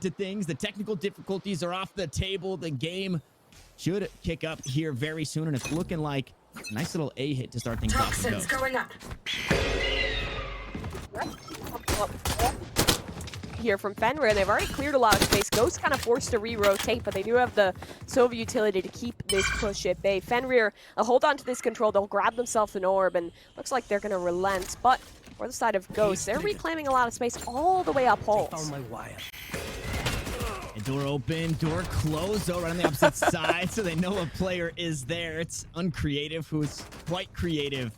to things. The technical difficulties are off the table. The game should kick up here very soon, and it's looking like a nice little A hit to start things off. Toxins going up. Here from Fenrir, they've already cleared a lot of space. Ghost kind of forced to re-rotate, but they do have the Sova utility to keep this push at bay. Fenrir, they'll hold on to this control, they'll grab themselves an orb, and looks like they're going to relent. But for the side of Ghost, they're reclaiming a lot of space all the way up holes. Door open, door closed, though, right on the opposite side, so they know a player is there. It's Uncreative, who's quite creative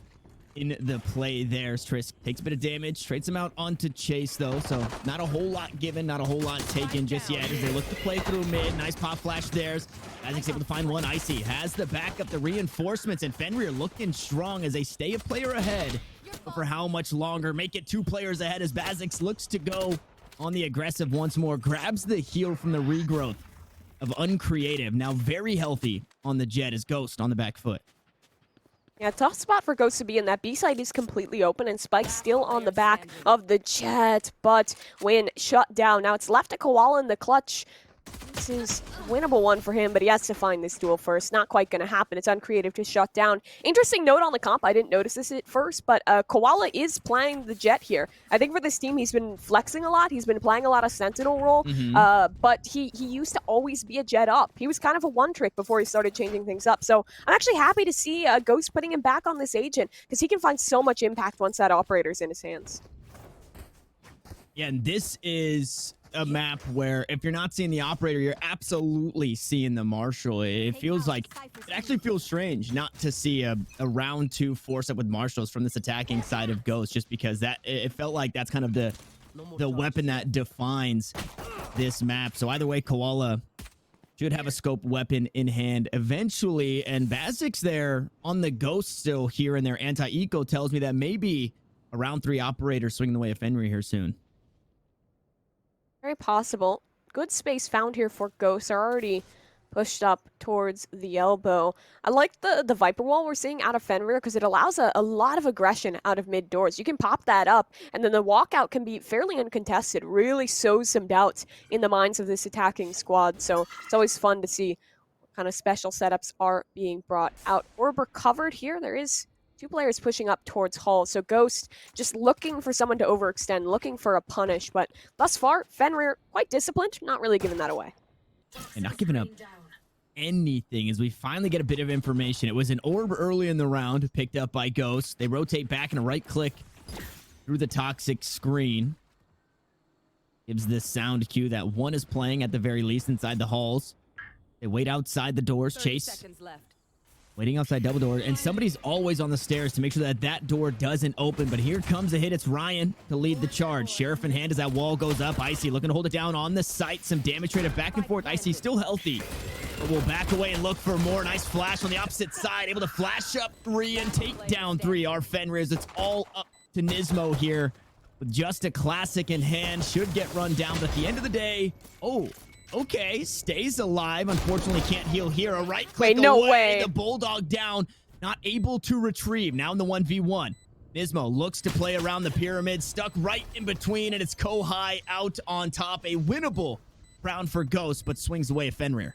in the play there. Trisk takes a bit of damage, trades him out onto Chase, though, so not a whole lot given, not a whole lot taken just yet as they look to play through mid. Nice pop flash theirs. Isaac's able to find one. Icy has the backup, the reinforcements, and Fenrir looking strong as they stay a player ahead. But for how much longer? Make it 2 players ahead as Bazix looks to go on the aggressive once more. Grabs the heal from the regrowth of Uncreative. Now very healthy on the Jet as Ghost on the back foot. Yeah, tough spot for Ghost to be in. That B side is completely open, and Spike's still on the back of the Jet, but Win shut down. Now it's left to Koala in the clutch. This is a winnable one for him, but he has to find this duel first. Not quite going to happen. It's Uncreative to shut down. Interesting note on the comp. I didn't notice this at first, but Koala is playing the Jet here. I think for this team, he's been flexing a lot. He's been playing a lot of Sentinel role, but he used to always be a Jet up. He was kind of a one-trick before he started changing things up. So I'm actually happy to see Ghost putting him back on this agent because he can find so much impact once that operator's in his hands. Yeah, and this is a map where if you're not seeing the operator, you're absolutely seeing the Marshal. It feels like, it actually feels strange not to see a round 2 force up with Marshals from this attacking side of Ghost, just because that it felt like that's kind of the weapon that defines this map. So either way, Koala should have a scope weapon in hand eventually, and Bazix there on the Ghost still here, and their anti-eco tells me that maybe a round 3 operator swinging the way of Fenrir here soon. Very possible. Good space found here for Ghosts. They're already pushed up towards the elbow. I like the Viper Wall we're seeing out of Fenrir because it allows a lot of aggression out of mid doors. You can pop that up, and then the walkout can be fairly uncontested. Really sows some doubts in the minds of this attacking squad. So it's always fun to see what kind of special setups are being brought out. Orb recovered here. There is 2 players pushing up towards Hull. So Ghost just looking for someone to overextend, looking for a punish. But thus far, Fenrir quite disciplined, not really giving that away. And not giving up anything as we finally get a bit of information. It was an orb early in the round picked up by Ghost. They rotate back and a right click through the toxic screen. Gives this sound cue that one is playing at the very least inside the halls. They wait outside the doors. Chase waiting outside double door, and somebody's always on the stairs to make sure that that door doesn't open. But here comes a hit. It's Ryan to lead the charge. Sheriff in hand as that wall goes up. Icy looking to hold it down on the site. Some damage traded back and forth. Icy still healthy, but we'll back away and look for more. Nice flash on the opposite side. Able to flash up 3 and take down 3. Our Fenrirs. It's all up to Nismo here with just a classic in hand. Should get run down, but at the end of the day, okay, stays alive. Unfortunately, can't heal here. A right click no away. way. The Bulldog down, not able to retrieve. Now in the 1v1. Nismo looks to play around the pyramid, stuck right in between, and it's Kohai out on top. A winnable round for Ghost, but swings away at Fenrir.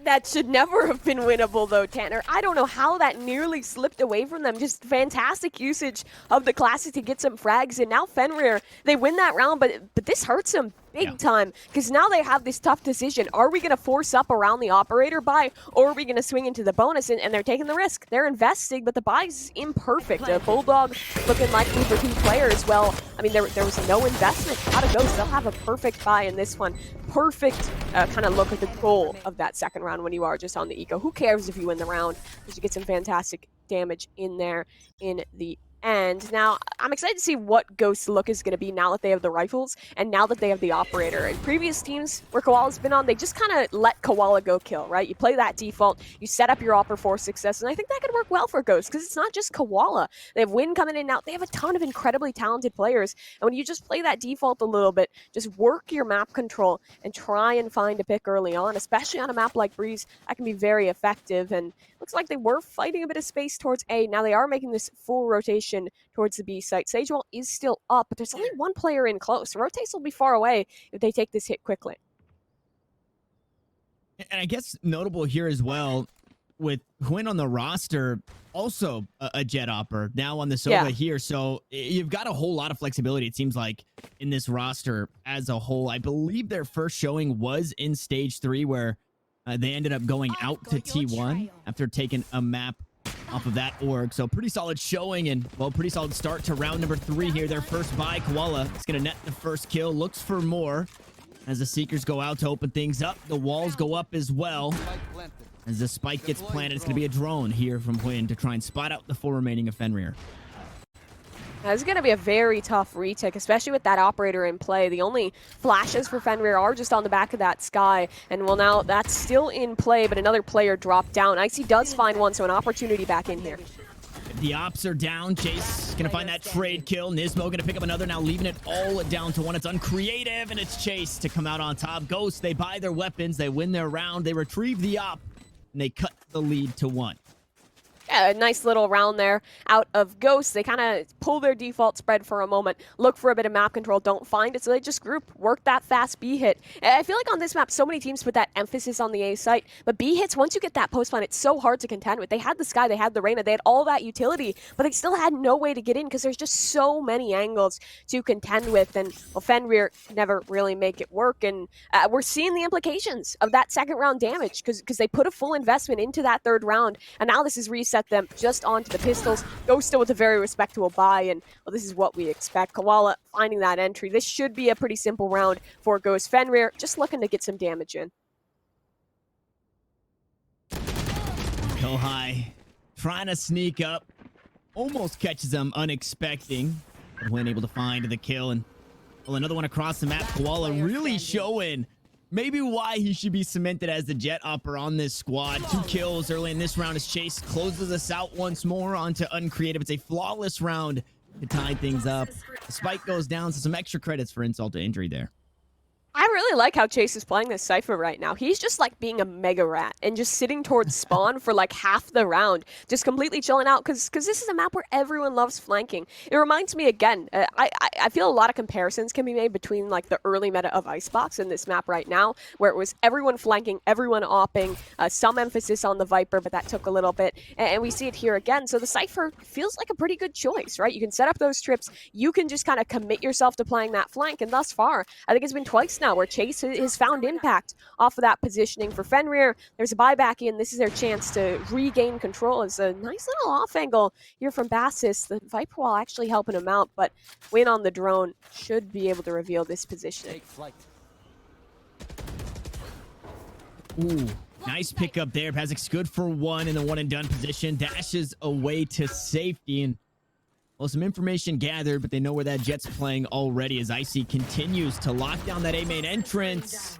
That should never have been winnable, though, Tanner. I don't know how that nearly slipped away from them. Just fantastic usage of the classic to get some frags, and now Fenrir, they win that round, but this hurts them big time, because now they have this tough decision. Are we going to force up around the operator buy, or are we going to swing into the bonus? And they're taking the risk. They're investing, but the buy's imperfect. Bulldog looking like the repeat player as well. I mean, there was no investment out of Ghost. They'll have a perfect buy in this one. Perfect kind of look at the goal of that second round when you are just on the eco. Who cares if you win the round? Because you get some fantastic damage in there in the end. Now, I'm excited to see what Ghost's look is going to be now that they have the rifles and now that they have the operator. In previous teams where Koala's been on, they just kind of let Koala go kill, right? You play that default, you set up your opera for success, and I think that could work well for Ghost because it's not just Koala. They have Win coming in and out. They have a ton of incredibly talented players, and when you just play that default a little bit, just work your map control and try and find a pick early on, especially on a map like Breeze, that can be very effective. And looks like they were fighting a bit of space towards A. Now they are making this full rotation towards the B site. Sagewell is still up, but there's only one player in close. Rotates will be far away if they take this hit quickly. And I guess notable here as well, with Quinn on the roster, also a jet opper now on the Sova here. So you've got a whole lot of flexibility, it seems like, in this roster as a whole. I believe their first showing was in stage 3, where they ended up going out to T1 after taking a map off of that org. So pretty solid showing, and, well, pretty solid start to round number 3 here. Their first buy. Koala is going to net the first kill. Looks for more as the Seekers go out to open things up. The walls go up as well. As the spike gets planted, it's going to be a drone here from Quinn to try and spot out the 4 remaining of Fenrir. This is going to be a very tough retake, especially with that operator in play. The only flashes for Fenrir are just on the back of that sky. And, well, now that's still in play, but another player dropped down. Icy does find one, so an opportunity back in here. The ops are down. Chase going to find that trade kill. Nismo going to pick up another, now leaving it all down to 1. It's uncreative, and it's Chase to come out on top. Ghost, they buy their weapons. They win their round. They retrieve the op, and they cut the lead to 1. Yeah, a nice little round there out of Ghost. They kind of pull their default spread for a moment, look for a bit of map control, don't find it, so they just group, work that fast B hit. And I feel like on this map, so many teams put that emphasis on the A site, but B hits, once you get that post plant, it's so hard to contend with. They had the Sky, they had the Reyna, they had all that utility, but they still had no way to get in because there's just so many angles to contend with, and, well, Fenrir never really make it work, and we're seeing the implications of that second round damage because they put a full investment into that third round, and now this is reset them just onto the pistols. Ghost still with a very respectable buy, and, well, this is what we expect. Koala finding that entry. This should be a pretty simple round for Ghost. Fenrir just looking to get some damage in. Go high, trying to sneak up, almost catches them unexpecting. When able to find the kill, and, well, another one across the map. Koala really showing maybe why he should be cemented as the jet upper on this squad. 2 kills early in this round as Chase closes us out once more onto Uncreative. It's a flawless round to tie things up. The spike goes down, so some extra credits for insult to injury there. I really like how Chase is playing this Cypher right now. He's just like being a mega rat and just sitting towards spawn for like half the round, just completely chilling out because this is a map where everyone loves flanking. It reminds me again, I feel a lot of comparisons can be made between like the early meta of Icebox and this map right now, where it was everyone flanking, everyone opping, some emphasis on the Viper, but that took a little bit, and we see it here again. So the Cypher feels like a pretty good choice, right? You can set up those trips, you can just kind of commit yourself to playing that flank, and thus far, I think it's been twice now where Chase has found impact off of that positioning. For Fenrir, there's a buyback in. This is their chance to regain control. It's a nice little off angle here from Bassis. The Viper wall actually helping him out, but win on the drone should be able to reveal this position. Ooh, nice pickup there. Pazik's good for 1 in the 1 and done position. Dashes away to safety, and, well, some information gathered, but they know where that jet's playing already as Icy continues to lock down that A main entrance.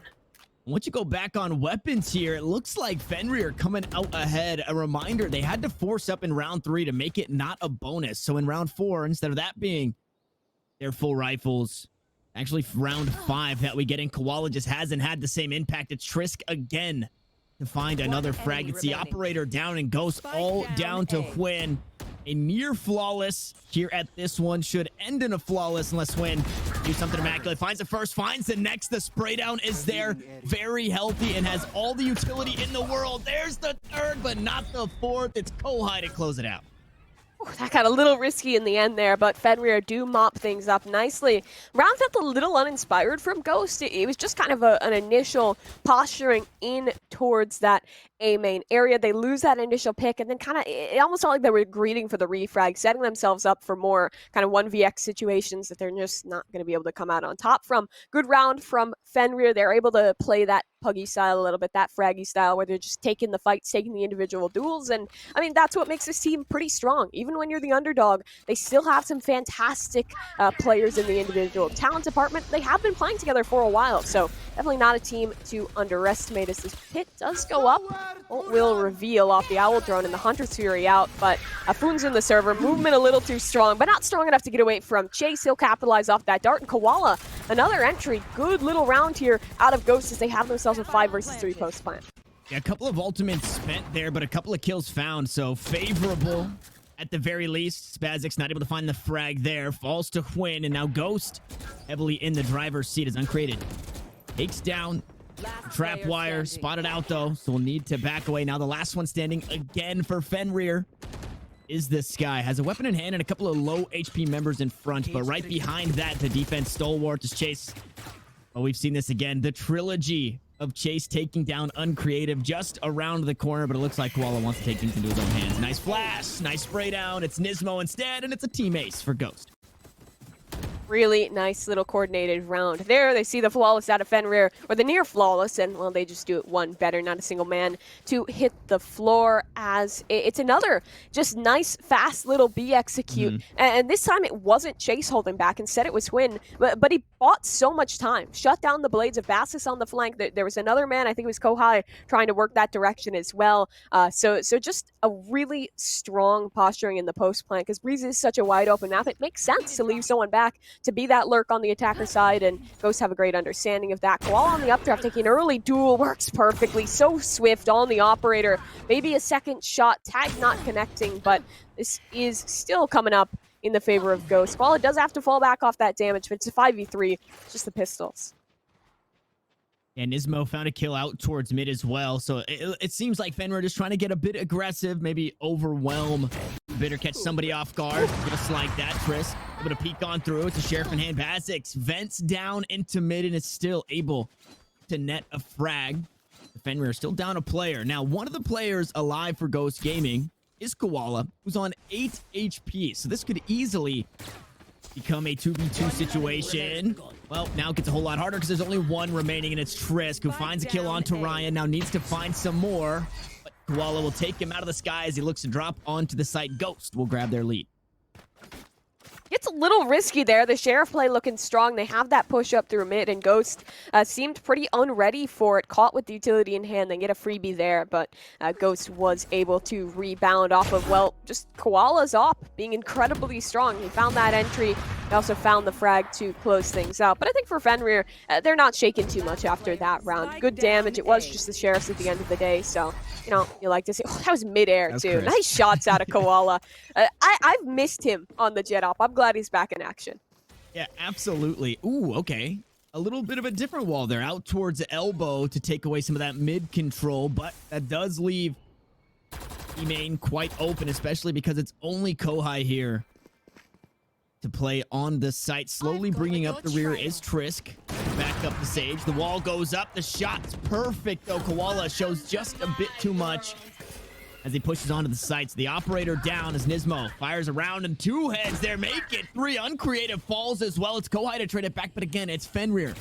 Once you go back on weapons here, it looks like Fenrir coming out ahead. A reminder, they had to force up in round 3 to make it not a bonus. So in round 4, instead of that being their full rifles, actually round 5 that we get in, Koala just hasn't had the same impact. It's Trisk again to find another frag. It's the operator down, and Ghost all down to Quinn. A near flawless here at this one. Should end in a flawless unless Win do something immaculate. Finds the first, finds the next. The spray down is there. Very healthy and has all the utility in the world. There's the third, but not the fourth. It's Kohai to close it out. That got a little risky in the end there, but Fenrir do mop things up nicely. Round felt a little uninspired from Ghost. It was just kind of an initial posturing in towards that A main area. They lose that initial pick, and then kind of, it almost felt like they were greeting for the refrag, setting themselves up for more kind of 1vx situations that they're just not going to be able to come out on top from. Good round from Fenrir. They're able to play that Puggy style a little bit, that Fraggy style, where they're just taking the fights, taking the individual duels, and I mean, that's what makes this team pretty strong. Even when you're the underdog, they still have some fantastic players in the individual talent department. They have been playing together for a while, so definitely not a team to underestimate as this pit does go up. Will reveal off the Owl drone and the Hunter's Fury out, but Foon's in the server. Movement a little too strong, but not strong enough to get away from Chase. He'll capitalize off that dart, and Koala, another entry. Good little round here out of Ghost as they have themselves a 5 versus 3 post plant. Yeah, a couple of ultimates spent there, but a couple of kills found, so favorable at the very least. Spazik's not able to find the frag there. Falls to Quinn, and now Ghost heavily in the driver's seat is uncreated. Takes down trap wire, spotted out though, so we'll need to back away. Now the last one standing again for Fenrir is this Sky. Has a weapon in hand and a couple of low HP members in front, but right behind that, the defense stalwart is Chase. Well, we've seen this again. The trilogy of Chase taking down Uncreative just around the corner, but it looks like Koala wants to take things into his own hands. Nice flash, nice spray down. It's Nismo instead, and it's a team ace for Ghost. Really nice little coordinated round there. They see the flawless out of Fenrir, or the near flawless, and well, they just do it one better. Not a single man to hit the floor, as it's another just nice, fast little B execute. And this time it wasn't Chase holding back. Instead, it was Twin. But he bought so much time. Shut down the blades of Bassus on the flank. There was another man, I think it was Kohai, trying to work that direction as well. So just a really strong posturing in the post plant, because Breeze is such a wide open map. It makes sense to leave someone back to be that lurk on the attacker side, and Ghosts have a great understanding of that. Koala on the updraft taking an early duel, works perfectly, so swift on the operator. Maybe a second shot, tag not connecting, but this is still coming up in the favor of Ghost. Koala does have to fall back off that damage, but it's a 5v3, just the pistols. And Nismo found a kill out towards mid as well, so it seems like Fenrir just trying to get a bit aggressive, maybe overwhelm Bitter, catch somebody off guard, just like that. Chris able to peek on through. It's a Sheriff in hand. Basix vents down into mid and is still able to net a frag. The Fenrir still down a player. Now, one of the players alive for Ghost Gaming is Koala, who's on 8 HP, so this could easily become a 2v2 situation. Well, now it gets a whole lot harder because there's only one remaining, and it's Trisk, who finds a kill onto Ryan. Now needs to find some more, but Koala will take him out of the sky as he looks to drop onto the site. Ghost will grab their lead. It's a little risky there. The Sheriff play looking strong. They have that push up through mid, and Ghost seemed pretty unready for it. Caught with the utility in hand, then get a freebie there, but Ghost was able to rebound off of, well, just Koala's op being incredibly strong. He found that entry. He also found the frag to close things out. But I think for Fenrir, they're not shaken too much after that round. Good damage. It was just the Sheriffs at the end of the day, so, you know, you like to see. Oh, that was midair, too. Crisp. Nice shots out of Koala. I've missed him on the jet op. I'm glad he's back in action. Yeah, absolutely. Ooh, okay. A little bit of a different wall there, out towards the elbow to take away some of that mid control, but that does leave E-main quite open, especially because it's only Kohai here to play on the site. Slowly bringing up the rear is Trisk. Back up the Sage. The wall goes up. The shot's perfect, though. Koala shows just a bit too much as he pushes onto the sites. The operator down as Nismo fires around, and two heads there make it. 3 uncreative falls as well. It's Kohai to trade it back, but again, it's Fenrir.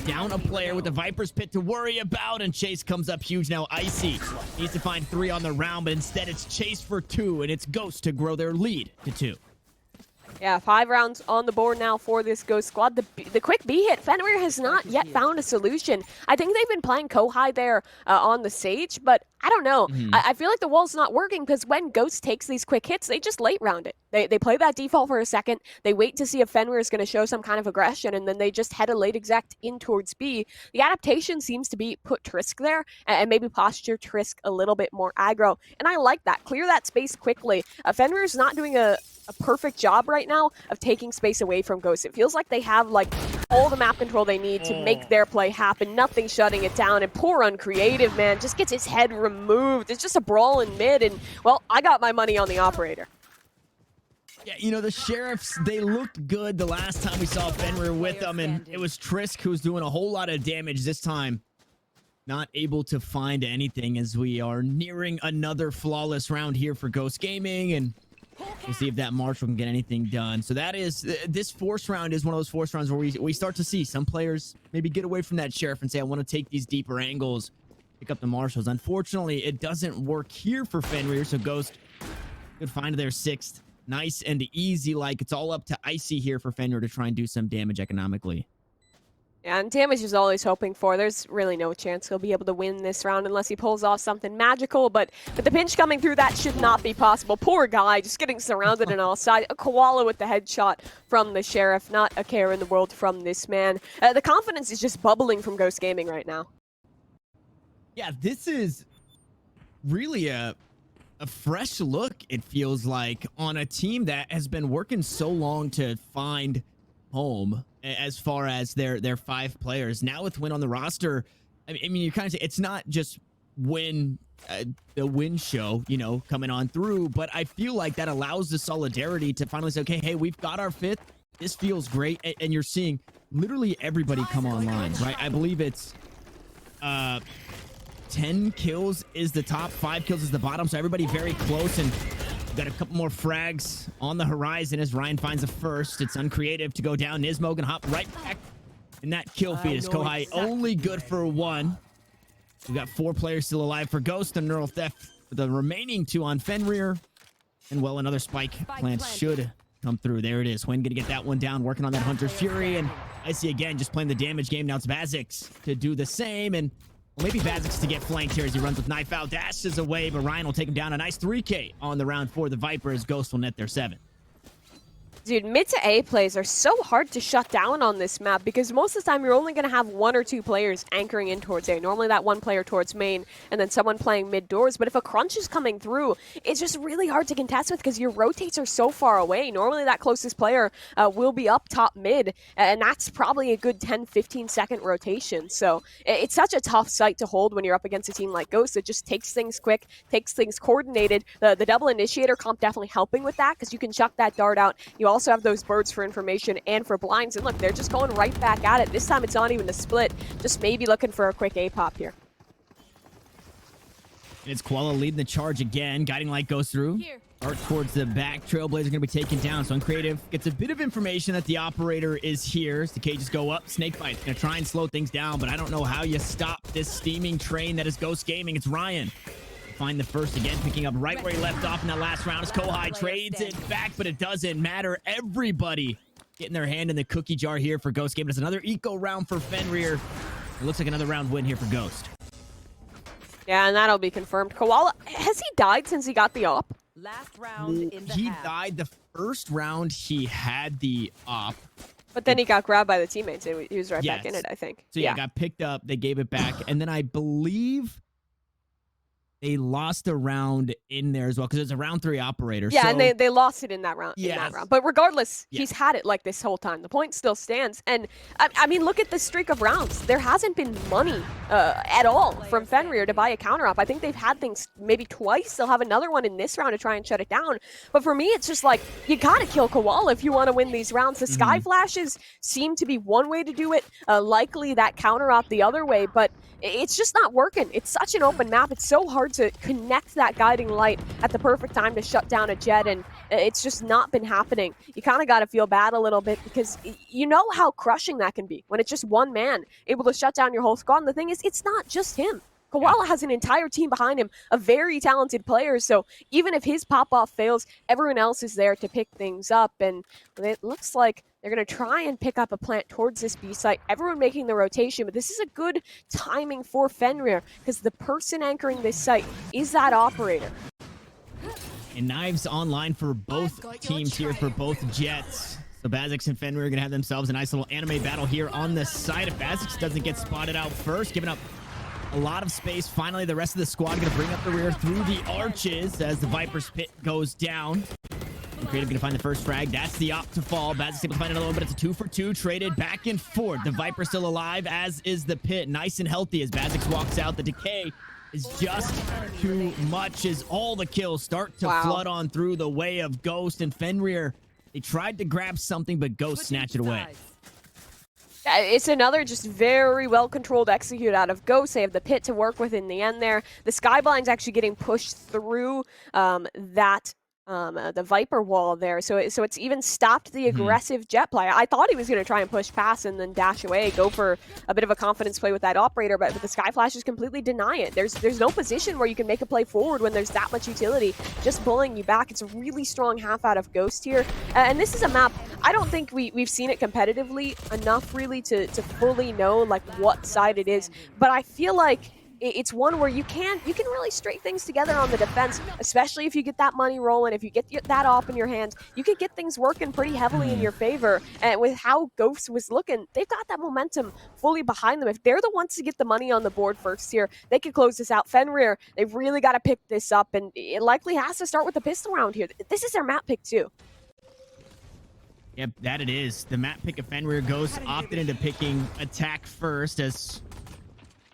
Down a player with the Viper's Pit to worry about, and Chase comes up huge now. Icy needs to find 3 on the round, but instead it's Chase for 2, and it's Ghost to grow their lead to 2. Yeah, 5 rounds on the board now for this Ghost squad. The quick B hit, Fenrir has not yet found a solution. I think they've been playing Kohai there on the Sage, but I don't know. I feel like the wall's not working because when Ghost takes these quick hits, they just late round it. They play that default for a second. They wait to see if Fenrir is going to show some kind of aggression, and then they just head a late exec in towards B. The adaptation seems to be put Trisk there and maybe posture Trisk a little bit more aggro, and I like that. Clear that space quickly. Fenrir's not doing a perfect job right now of taking space away from Ghost. It feels like they have like all the map control they need to make their play happen. Nothing shutting it down, and poor Uncreative, man, just gets his head removed. It's just a brawl in mid, and well, I got my money on the operator. Yeah, you know, the Sheriffs, they looked good the last time we saw Fenrir with them, and it was Trisk who was doing a whole lot of damage this time. Not able to find anything as we are nearing another flawless round here for Ghost Gaming, and we'll see if that Marshall can get anything done. So that is, this force round is one of those force rounds where we start to see some players maybe get away from that Sheriff and say, I want to take these deeper angles, pick up the Marshals. Unfortunately, it doesn't work here for Fenrir, so Ghost could find their 6th. Nice and easy, like it's all up to Icy here for Fenrir to try and do some damage economically. Yeah, and damage is always hoping for. There's really no chance he'll be able to win this round unless he pulls off something magical, but the pinch coming through, that should not be possible. Poor guy, just getting surrounded on all sides. A Koala with the headshot from the Sheriff, not a care in the world from this man. The confidence is just bubbling from Ghost Gaming right now. Yeah, this is really a fresh look, it feels like, on a team that has been working so long to find home as far as their 5 players. Now with Win on the roster, I mean, you kind of say it's not just Win, the Win show, you know, coming on through, but I feel like that allows the solidarity to finally say, okay, hey, we've got our 5th. This feels great. And you're seeing literally everybody come online, right? I believe it's 10 kills is the top, 5 kills is the bottom, so everybody very close, and got a couple more frags on the horizon as Ryan finds a first. It's uncreative to go down. Nismo gonna hop right back in that kill feed as Kohai only good for 1. We've got 4 players still alive for Ghost and Neural Theft for the remaining 2 on Fenrir. And well, another spike plant should come through. There it is. Win gonna get that one down, working on that Hunter's Fury, and I see again just playing the damage game. Now it's Bazix to do the same, and well, maybe Bazix to get flanked here as he runs with knife out, dashes away, but Ryan will take him down. A nice 3K on the round for the Vipers. Ghost will net their 7. Dude, mid to A plays are so hard to shut down on this map because most of the time you're only going to have 1 or 2 players anchoring in towards A. Normally that 1 player towards main and then someone playing mid doors. But if a crunch is coming through, it's just really hard to contest with because your rotates are so far away. Normally that closest player will be up top mid, and that's probably a good 10-15 second rotation. So it's such a tough site to hold when you're up against a team like Ghost. It just takes things quick, takes things coordinated. The double initiator comp definitely helping with that because you can chuck that dart out. You also have those birds for information and for blinds, and look, they're just going right back at it. This time it's not even a split, just maybe looking for a quick A-pop here. It's Koala leading the charge again. Guiding Light goes through. Art towards the back. Trailblazer going to be taken down. So Uncreative gets a bit of information that the operator is here. As the cages go up. Snakebite's going to try and slow things down, but I don't know how you stop this steaming train that is Ghost Gaming. It's Ryan. Find the first again, picking up right where he left off in that last round as Kohai trades it back, but it doesn't matter. Everybody getting their hand in the cookie jar here for Ghost Gaming. It's another eco round for Fenrir. It looks like another round win here for Ghost. Yeah, and that'll be confirmed. Koala, has he died since he got the op? Last round in the He half. died the first round he had the op. But then he got grabbed by the teammates and he was right back in Yes. it, I think. So yeah, got picked up. They gave it back. And then I believe they lost a round in there as well because it's a round 3 operator. Yeah, so, and they lost it in that round. Yes. But regardless, Yeah. he's had it like this whole time. The point still stands. And I mean, look at the streak of rounds. There hasn't been money at all from Fenrir to buy a counter op. I think they've had things maybe twice. They'll have another one in this round to try and shut it down. But for me, it's just like, you gotta kill Koala if you want to win these rounds. The Sky Flashes seem to be one way to do it. Likely that counter op the other way, but it's just not working. It's such an open map. It's so hard to connect that guiding light at the perfect time to shut down a jet, and it's just not been happening. You kind of got to feel bad a little bit because you know how crushing that can be when it's just one man able to shut down your whole squad. And the thing is, it's not just him. Koala has an entire team behind him of very talented players, so even if his pop-off fails, everyone else is there to pick things up, and it looks like they're going to try and pick up a plant towards this B site. Everyone making the rotation, but this is a good timing for Fenrir because the person anchoring this site is that operator. And knives online for both teams here, for both jets. So Bazix and Fenrir are going to have themselves a nice little anime battle here on the side. If Bazix doesn't get spotted out first, giving up a lot of space. Finally, the rest of the squad going to bring up the rear through the arches as the Viper's pit goes down. Creative going to find the first frag. That's the op to fall. Bazix able to find another one, but it's a 2 for 2. Traded back and forth. The Viper still alive, as is the pit. Nice and healthy as Bazix walks out. The decay is just too much as all the kills start to flood on through the way of Ghost and Fenrir. They tried to grab something, but Ghost snatched it away. It's another just very well-controlled execute out of Ghost. They have the pit to work with in the end there. The Skyblind's actually getting pushed through the Viper wall there, so it's even stopped the aggressive jet play. I thought he was going to try and push past and then dash away, go for a bit of a confidence play with that operator, but the Sky Flashes completely deny it. There's no position where you can make a play forward when there's that much utility just pulling you back. It's a really strong half out of Ghost here, and this is a map I don't think we've seen it competitively enough really to fully know like what side it is, but I feel like it's one where you can really string things together on the defense, especially if you get that money rolling, if you get that op in your hands, you can get things working pretty heavily in your favor. And with how Ghost was looking, they've got that momentum fully behind them. If they're the ones to get the money on the board first here, they can close this out. Fenrir, they've really got to pick this up, and it likely has to start with the pistol round here. This is their map pick too. Yep, that it is. The map pick of Fenrir Ghost opted into picking attack first as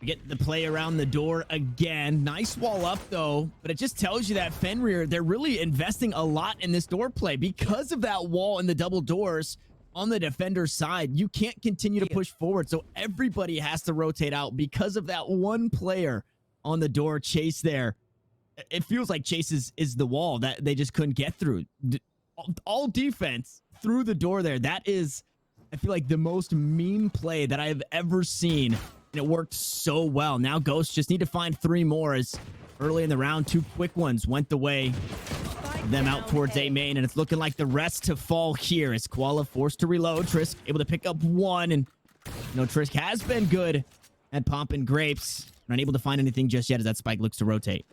we get the play around the door again. Nice wall up, though, but it just tells you that Fenrir, they're really investing a lot in this door play. Because of that wall and the double doors on the defender's side, you can't continue to push forward, so everybody has to rotate out because of that one player on the door. Chase there. It feels like Chase is the wall that they just couldn't get through. All defense through the door there. That is, I feel like, the most meme play that I've ever seen, and it worked so well. Now Ghosts just need to find 3 more, as early in the round 2 quick ones went the way of them out towards A main, and it's looking like the rest to fall here as Koala forced to reload. Trisk able to pick up 1, and Trisk has been good at popping grapes. Not able to find anything just yet as that spike looks to rotate.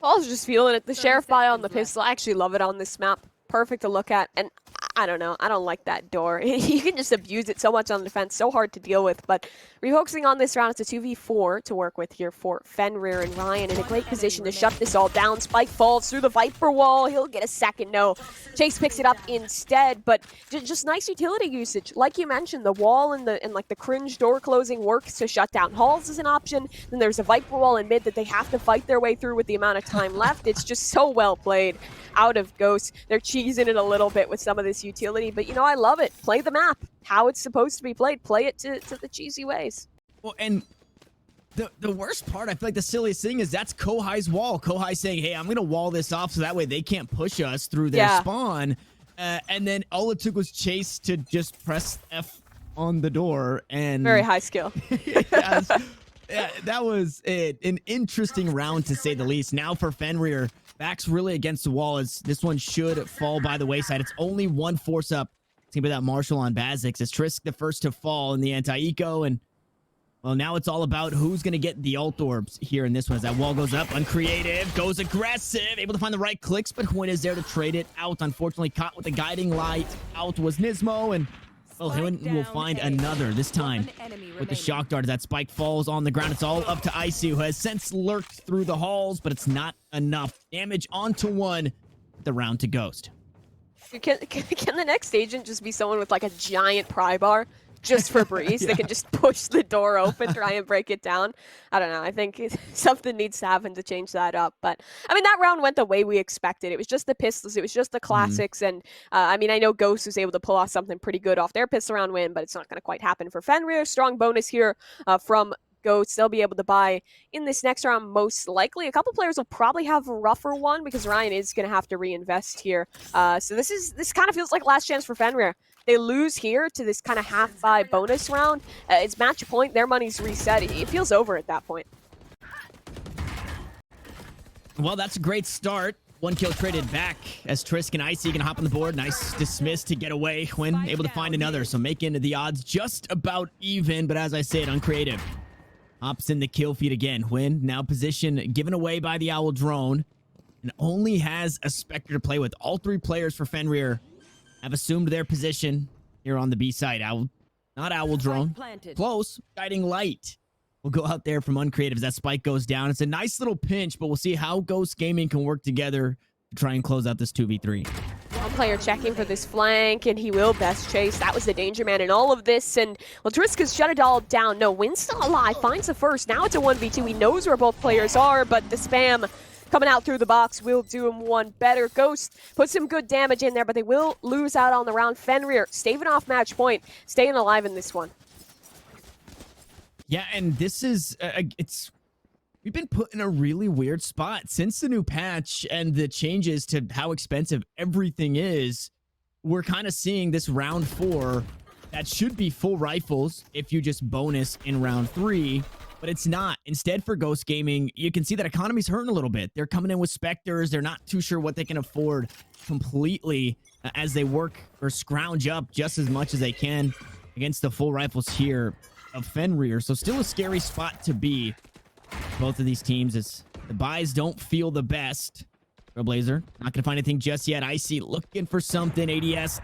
I was just feeling it. The Sheriff buy on the pistol. I actually love it on this map. Perfect to look at, and I don't know. I don't like that door. You can just abuse it so much on the defense. So hard to deal with. But refocusing on this round, it's a 2v4 to work with here for Fenrir, and Ryan in a great position to shut this all down. Spike falls through the Viper wall. He'll get a second no. Chase picks it up instead, but just nice utility usage. Like you mentioned, the wall and like the cringe door closing works to shut down halls as an option. Then there's a Viper wall in mid that they have to fight their way through with the amount of time left. It's just so well played out of Ghost. They're cheesing it a little bit with some of this utility, but I love it. Play the map how it's supposed to be played. Play it to the cheesy ways. Well, and the worst part, I feel like the silliest thing is that's Kohai's wall. Kohai saying, hey, I'm going to wall this off so that way they can't push us through their spawn. And then all it took was Chase to just press F on the door. And very high skill. Yeah, that was an interesting round to say the least. Now for Fenrir, back's really against the wall as this one should fall by the wayside. It's only 1 force up. It's going to be that Marshall on Bazix as Trisk the first to fall in the anti-eco. And, well, now it's all about who's going to get the ult orbs here in this one. As that wall goes up, uncreative, goes aggressive, able to find the right clicks, but Huynh is there to trade it out. Unfortunately, caught with the guiding light. Out was Nismo, and well, Huynh will find another, this time with the shock dart. As that spike falls on the ground, it's all up to Icy, who has since lurked through the halls, but it's not enough. Damage onto 1, the round to Ghost. Can the next agent just be someone with like a giant pry bar just for Breeze? They can just push the door open, try and break it down. I don't know. I think something needs to happen to change that up. But, I mean, that round went the way we expected. It was just the pistols. It was just the classics. And, I mean, I know Ghost was able to pull off something pretty good off their pistol round win, but it's not going to quite happen for Fenrir. Strong bonus here from Ghosts. They'll be able to buy in this next round most likely. A couple players will probably have a rougher one because Ryan is going to have to reinvest here. So this kind of feels like last chance for Fenrir. They lose here to this kind of half-buy bonus round. It's match point. Their money's reset. It feels over at that point. Well, that's a great start. 1 kill traded back as Trisk and Icy can hop on the board. Nice dismiss to get away. Huynh able to find another, so making the odds just about even. But as I said, uncreative. Hops in the kill feed again. Huynh now position given away by the Owl drone and only has a Spectre to play with. All 3 players for Fenrir have assumed their position here on the B side. Not Owl drone. Close. Guiding light. We'll go out there from uncreative as that spike goes down. It's a nice little pinch, but we'll see how Ghost Gaming can work together to try and close out this 2v3. One player checking for this flank, and he will best Chase. That was the danger man in all of this. And, well, Trisk has shut it all down. No, Wynn's still alive. Finds the first. Now it's a 1v2. He knows where both players are, but the spam coming out through the box will do him one better. Ghost put some good damage in there, but they will lose out on the round. Fenrir staving off match point, staying alive in this one. Yeah, and this is, we've been put in a really weird spot since the new patch and the changes to how expensive everything is. We're kind of seeing this round 4 that should be full rifles if you just bonus in round 3, but it's not. Instead, for Ghost Gaming, you can see that economy's hurting a little bit. They're coming in with Spectres. They're not too sure what they can afford completely as they work or scrounge up just as much as they can against the full rifles here of Fenrir. So still a scary spot to be. both of these teams as the buys don't feel the best. Trailblazer not gonna find anything just yet. Icy looking for something. ADS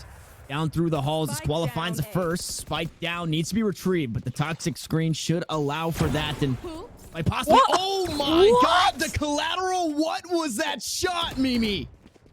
down through the halls. Squalla finds the first. Spike down, needs to be retrieved, but the toxic screen should allow for that. And by possibly, oh my god, the collateral! What was that shot, Mimi?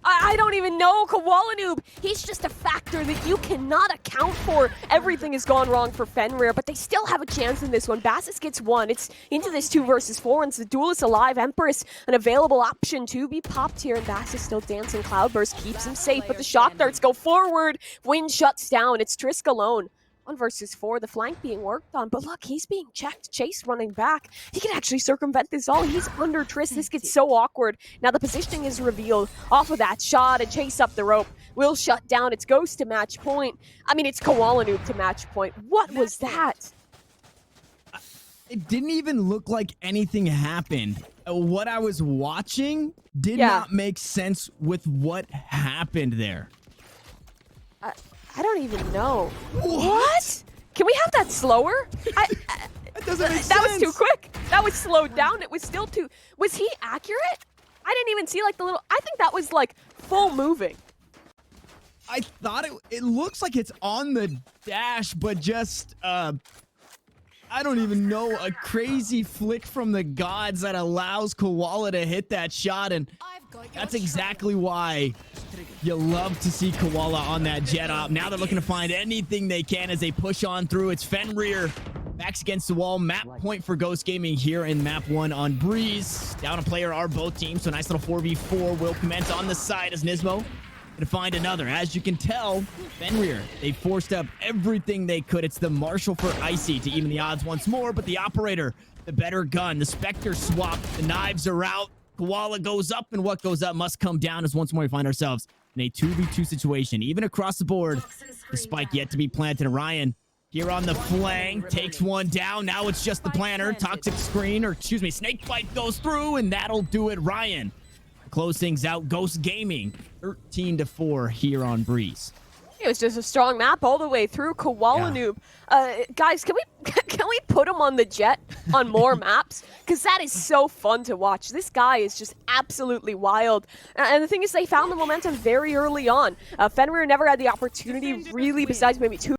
I don't even know. Koala Noob, he's just a factor that you cannot account for. Everything has gone wrong for Fenrir, but they still have a chance in this one. Bassus gets one. It's into this 2 versus 4, and it's the duelist alive. Empress, an available option to be popped here, and Bassus still dancing. Cloudburst keeps him safe, but the shock darts go forward. Wind shuts down. It's Trisk alone. 1 versus 4, the flank being worked on, but look, he's being checked. Chase running back. He can actually circumvent this all. He's under Triss. This gets so awkward. Now the positioning is revealed off of that shot, and Chase up the rope. Will shut down. It's Ghost to match point. I mean, it's Koala Noob to match point. What was that? It didn't even look like anything happened. What I was watching did not make sense with what happened there. I don't even know. What? Can we have that slower? That doesn't make sense. That was too quick. That was slowed down. It was still too... Was he accurate? I didn't even see like the little... I think that was like full moving. I thought it looks like it's on the dash, but just, I don't even know, a crazy flick from the gods that allows Koala to hit that shot, and that's exactly why you love to see Koala on that jet op. Now they're looking to find anything they can as they push on through. It's Fenrir. Backs against the wall. Map point for Ghost Gaming here in map 1 on Breeze. Down a player are both teams, so a nice little 4v4 will commence on the side as Nismo to find another. As you can tell, Fenrir, they forced up everything they could. It's the Marshal for Icy to even the odds once more, but the Operator, the better gun. The Spectre swap. The knives are out. Koala goes up, and what goes up must come down as once more we find ourselves in a 2v2 situation. Even across the board, the spike yet to be planted. Ryan here on the flank takes one down. Now it's just the planter. Toxic screen, or excuse me, snake bite goes through, and that'll do it. Ryan close things out. Ghost Gaming 13-4 here on Breeze. It was just a strong map all the way through. Koala Noob. Guys, can we put him on the jet on more maps? Because that is so fun to watch. This guy is just absolutely wild. And the thing is, they found the momentum very early on. Fenrir never had the opportunity, really, besides maybe 2